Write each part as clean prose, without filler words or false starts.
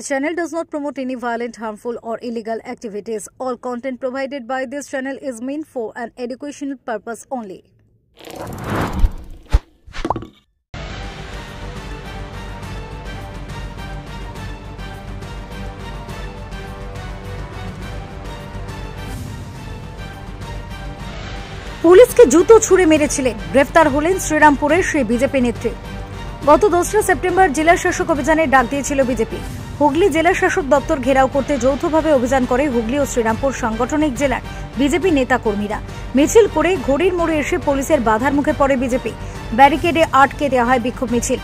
The channel does not promote any violent, harmful, or illegal activities. All content provided by this channel is meant for an educational purpose only. পুলিশকে জুতো ছুঁড়ে মেরেছিলেন, গ্রেফতার হলেন শ্রীরামপুরের সেই BJP নেত্রী। গত 2রা September জেলা শাসক অভিযানের ডাক দিয়েছিল বিজেপি। হুগলি জেলা শাসক দপ্তর ঘেরাও করতে যৌথভাবে অভিযান করে হুগলি ও শ্রীরামপুর সাংগঠনিক জেলার বিজেপি নেতা কর্মীরা। মিছিল করে ঘড়ির মোড়ে এসে পুলিশের বাধার মুখে পড়ে বিজেপি। ব্যারিকেডে আটকে দেওয়া হয় বিক্ষোভ মিছিল।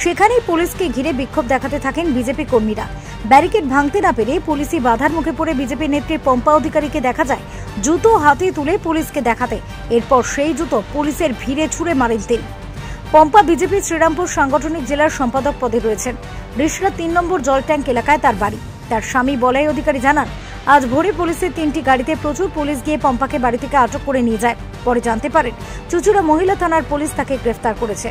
সেখানেই পুলিশকে ঘিরে বিক্ষোভ দেখাতে থাকেন বিজেপি কর্মীরা। ব্যারিকেড ভাঙতে না পেরে পুলিশি বাধার মুখে পড়ে বিজেপি নেত্রী পম্পা অধিকারীকে দেখা যায় জুতো হাতে তুলে পুলিশকে দেখাতে। এরপর সেই জুতো পুলিশের ভিড়ে ছুঁড়ে মারেন তিনি। পম্পা বিজেপি শ্রীরামপুর সাংগঠনিক জেলার সম্পাদক পদে রয়েছেন। রিসরা 3 নম্বর জল ট্যাঙ্ক এলাকায় তার বাড়ি। তার স্বামী বলাই অধিকারী জানান, আজ ভোরে পুলিশের 3টি গাড়িতে প্রচুর পুলিশ গিয়ে পম্পাকে বাড়ি থেকে আটক করে নিয়ে যায়। পরে জানতে পারেন চুচুড়া মহিলা থানার পুলিশ তাকে গ্রেফতার করেছে।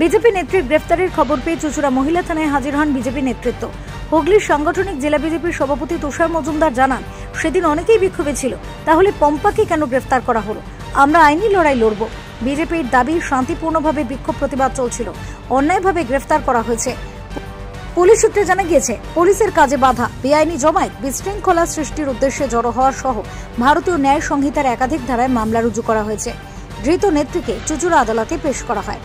বিজেপি নেত্রীর গ্রেফতারের খবর পেয়ে চুচুড়া মহিলা থানায় হাজির হন বিজেপি নেতৃত্ব। হুগলির সাংগঠনিক জেলা বিজেপির সভাপতি তুষার মজুমদার জানান, সেদিন অনেকেই বিক্ষোভে ছিল, তাহলে পম্পাকে কেন গ্রেফতার করা হলো? আমরা আইনি লড়াই লড়ব। বিজেপির দাবি শান্তিপূর্ণভাবে বিক্ষোভ প্রতিবাদ চলছিল, অন্যায়ভাবে গ্রেফতার করা হয়েছে। পুলিশ সূত্রে জানা গিয়েছে, পুলিশের কাজে বাধা, বেআইনি জমায়েত, বিশৃঙ্খলা সৃষ্টির উদ্দেশ্যে জড়ো হওয়া সহ ভারতীয় ন্যায় সংহিতার একাধিক ধারায় মামলা রুজু করা হয়েছে। ধৃত নেত্রীকে চুচুড়া আদালতে পেশ করা হয়।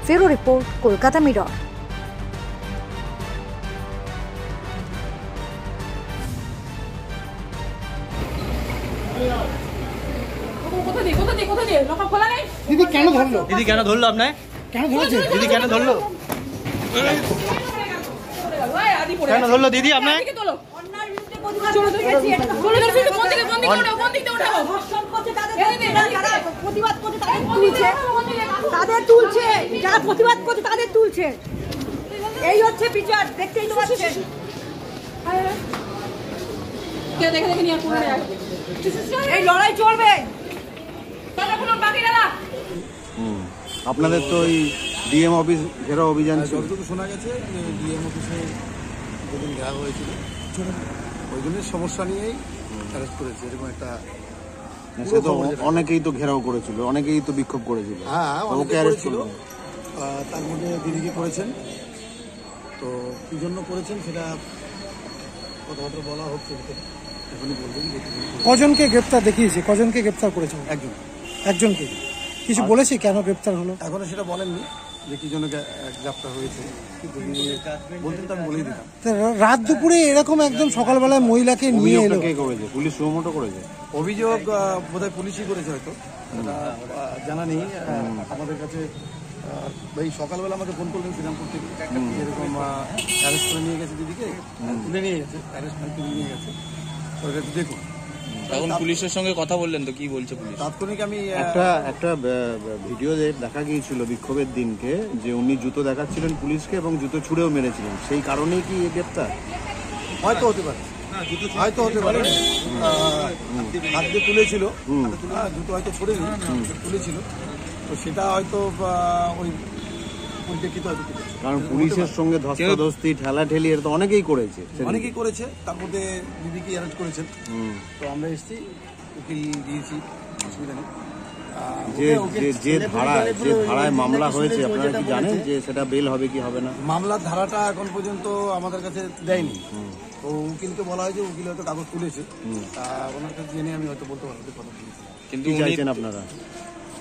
ফেরো রিপোর্ট, কলকাতা মিরর। দিদি কেন ধরলো? দিদি কেন ধরলো আপনার? কেন ধরেছে? দিদি কেন ধরলো? কেন ধরলো দিদি আপনার? তাদের তুলছে, যারা প্রতিবাদ করছে তাদের তুলছে। এই হচ্ছে বিচার, দেখতেই তো পাচ্ছেন। এই লড়াই চলবে। আপনাদের তো ওই ডিএম অফিস ঘেরাও অভিযান যতটুকু শোনা গেছে যে ডিএম অফিসে যেদিন ঘেরাও হয়েছিল ওই জন্যই সমস্যা নিয়েই অ্যারেস্ট করেছে, এরকম একটা। সে তো অনেকেই তো ঘেরাও করেছিল, অনেকেই তো বিক্ষোভ করেছিল। হ্যাঁ, ওকে অ্যারেস্ট ছিল। তার মধ্যে দিদিকে করেছেন, তো কী জন্য করেছেন সেটা কথাবার্তা বলা হচ্ছে, এখনই বলবেন। কজনকে গ্রেপ্তার দেখিয়েছে? কজনকে গ্রেপ্তার করেছে? একজনকে। কিছু বলেছে কেন গ্রেপ্তার হলো? এখনো সেটা বলেননি যে কি জন্য গ্রেপ্তার হয়েছে, কিন্তু বলতেন তো আমি বলেই দিতাম। রাত দুপুরে এরকম একদম সকালবেলায় মহিলাকে নিয়ে এলো, কে করেছে? পুলিশ সুমোটো করেছে? অভিযোগ বোধহয় পুলিশই করেছে, হয়তো জানা নেই আমাদের কাছে। ভাই সকালবেলা আমাকে ফোন করলেন শ্রীরামপুর থেকে, এরকম অ্যারেস্ট করে নিয়ে গেছে দিদিকে, তুলে নিয়ে গেছে, অ্যারেস্ট করে তুলে নিয়ে গেছে। দেখুন, এখন পুলিশের সঙ্গে কথা বললেন তো, কি বলছে পুলিশ? তাৎক্ষণিক আমি একটা ভিডিও দেখা গিয়েছিল বিক্ষোভের দিনকে, যে উনি জুতো দেখাচ্ছিলেন পুলিশকে এবং জুতো ছুঁড়েও মেরেছিলেন, সেই কারণেই কি গ্রেপ্তার? হয়তো হতে পারে, হয়তো হতে পারে। হাত দিয়ে তুলেছিল, জুতো হয়তো ছড়েনি, তুলেছিল, তো সেটা হয়তো ওই পরিপ্রেক্ষিতে হয়তো তুলেছে। কারণ পুলিশের সঙ্গে ধস্তাধস্তি, ঠেলাঠেলি এটা তো অনেকেই করেছে। তার মধ্যে দিদিকে অ্যারেস্ট করেছেন, তো আমরা এসেছি, উকিল দিয়েছি, অসুবিধা নেই। যে ধারায় মামলা হয়েছে, আপনারা কি জানেন যে সেটা বেল হবে কি হবে না? মামলার ধারাটা এখন পর্যন্ত আমাদের কাছে দেয়নি, তো উকিলকে বলা হয়েছে, উকিল হয়তো কাগজ তুলেছে, ওনার কাছে জেনে আমি হয়তো বলতে পারবো কথা বলেছি। কিন্তু চাইছেন আপনারা?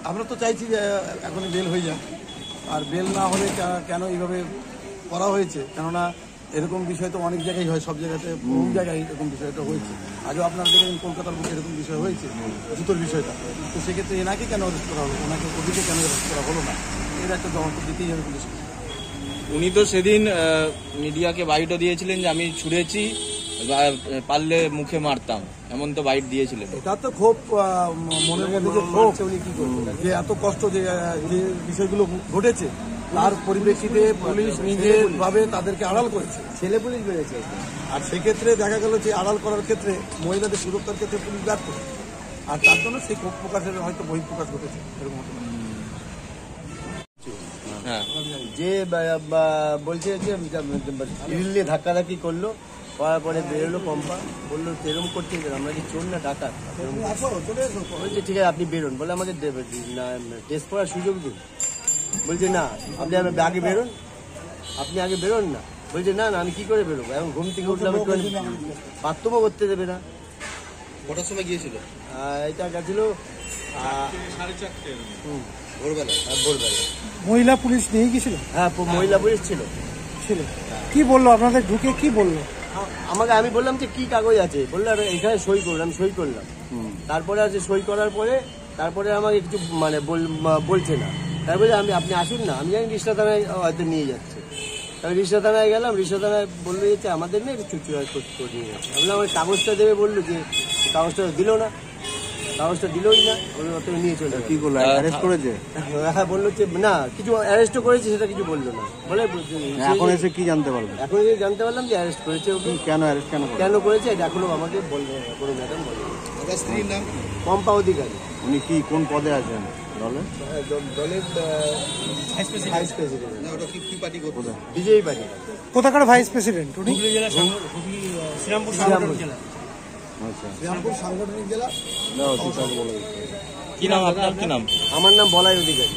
আমরা তো চাইছি যে এখনই বেল হয়ে যাক, আর বেল না হলে কেন এইভাবে করা হয়েছে, কেননা এরকম বিষয় তো অনেক জায়গায় হয়, সব জায়গাতে বহু জায়গায় এরকম বিষয়টা হয়েছে। আজও আপনার দেখেন কলকাতার বুকে এরকম বিষয় হয়েছে, জুতোর বিষয়টা। তো সেক্ষেত্রে এনাকে কেন অ্যারেস্ট করা হলো, ওনাকে ওদিকে কেন অ্যারেস্ট করা হলো না, এর একটা জবাব তো দিতেই হবে পুলিশ। উনি তো সেদিন মিডিয়াকে বাইটও দিয়েছিলেন যে আমি ছুড়েছি, পারলে মুখে মারতাম, এমন তো বাইট দিয়েছিলেন। এটা তো খুব মনের মধ্যে যে ক্ষোভ, উনি কি করবেন, যে এত কষ্ট যে বিষয়গুলো ঘটেছে, তার পরিপ্রেক্ষিতে পুলিশ নিজের ভাবে তাদেরকে আড়াল করেছে, ছেলে পুলিশ বেড়েছে। আর সেক্ষেত্রে দেখা গেল যে আড়াল করার ক্ষেত্রে মহিলাদের সুরক্ষার ক্ষেত্রে পুলিশ ব্যর্থ, আর তার জন্য সেই ক্ষোভ প্রকাশের হয়তো বহিঃপ্রকাশ ঘটেছে, এরকম হতে পারে। যে বলছে যে গ্রিল নিয়ে ধাক্কাধাক্কি করলো, করার পরে বেরোলো পম্পা, বললো এরকম করছে আমরা কি চোর না ডাকাত, বলছে ঠিক আছে আপনি বেরোন, বলে আমাদের টেস্ট করার সুযোগ দিন, বলছে না আপনি আগে বেরোন, আপনি আগে বেরোন না, বলছে না না আমি কি করে বেরোবো, এখন ঘুম থেকে উঠলাম একটু বাথরুমও করতে দেবে না। কটার সময় গিয়েছিল? এটা গেছিল 4:30 ভোরবেলা। ভোরবেলা। মহিলা পুলিশ নিয়ে গেছিল? হ্যাঁ মহিলা পুলিশ ছিল। কি বললো আপনাদের ঢুকে, কি বললো? আমাকে আমি বললাম যে কি কাগজ আছে, বললো এখানে সই করুন, আমি সই করলাম। তারপরে আছে সই করার পরে তারপরে আমাকে কিছু মানে বলছে না, তারপরে আপনি আসুন না, আমি জানি রিষ্টা থানায় হয়তো নিয়ে যাচ্ছে। আমি রিষ্টা থানায় গেলাম, রিষ্টা থানায় বললো যে আমাদের না একটু চুচুড়ার করে নিয়ে যাচ্ছে। বললাম আমার কাগজটা দেবে, বললো যে কাগজটা দিল না, কাগজটা দিলই না, অত নিয়ে চলে। কি করলো, অ্যারেস্ট করেছে? হ্যাঁ বললো যে না কিছু অ্যারেস্টও করেছে, সেটা কিছু বললো না, বলে এখন এসে কি জানতে পারবেন? এখন জানতে পারলাম যে অ্যারেস্ট করেছে। ওকে কেন অ্যারেস্ট কেন করেছে এটা এখনো আমাকে বললো কোনো ম্যাডাম বলে। ওনার স্ত্রীর নাম পম্পা অধিকারী। উনি কি কোন পদে আছেন দলে? দলের ভাইস প্রেসিডেন্ট। না ওটা কি পার্টি করতে? BJP party. কোথাকার ভাইস প্রেসিডেন্ট উনি? শ্রীরামপুর জেলা। আচ্ছা, শ্রীরামপুর সাংগঠনিক জেলা। বলে কি নাম আপনার? কি নাম? আমার নাম বলাই অধিকারী।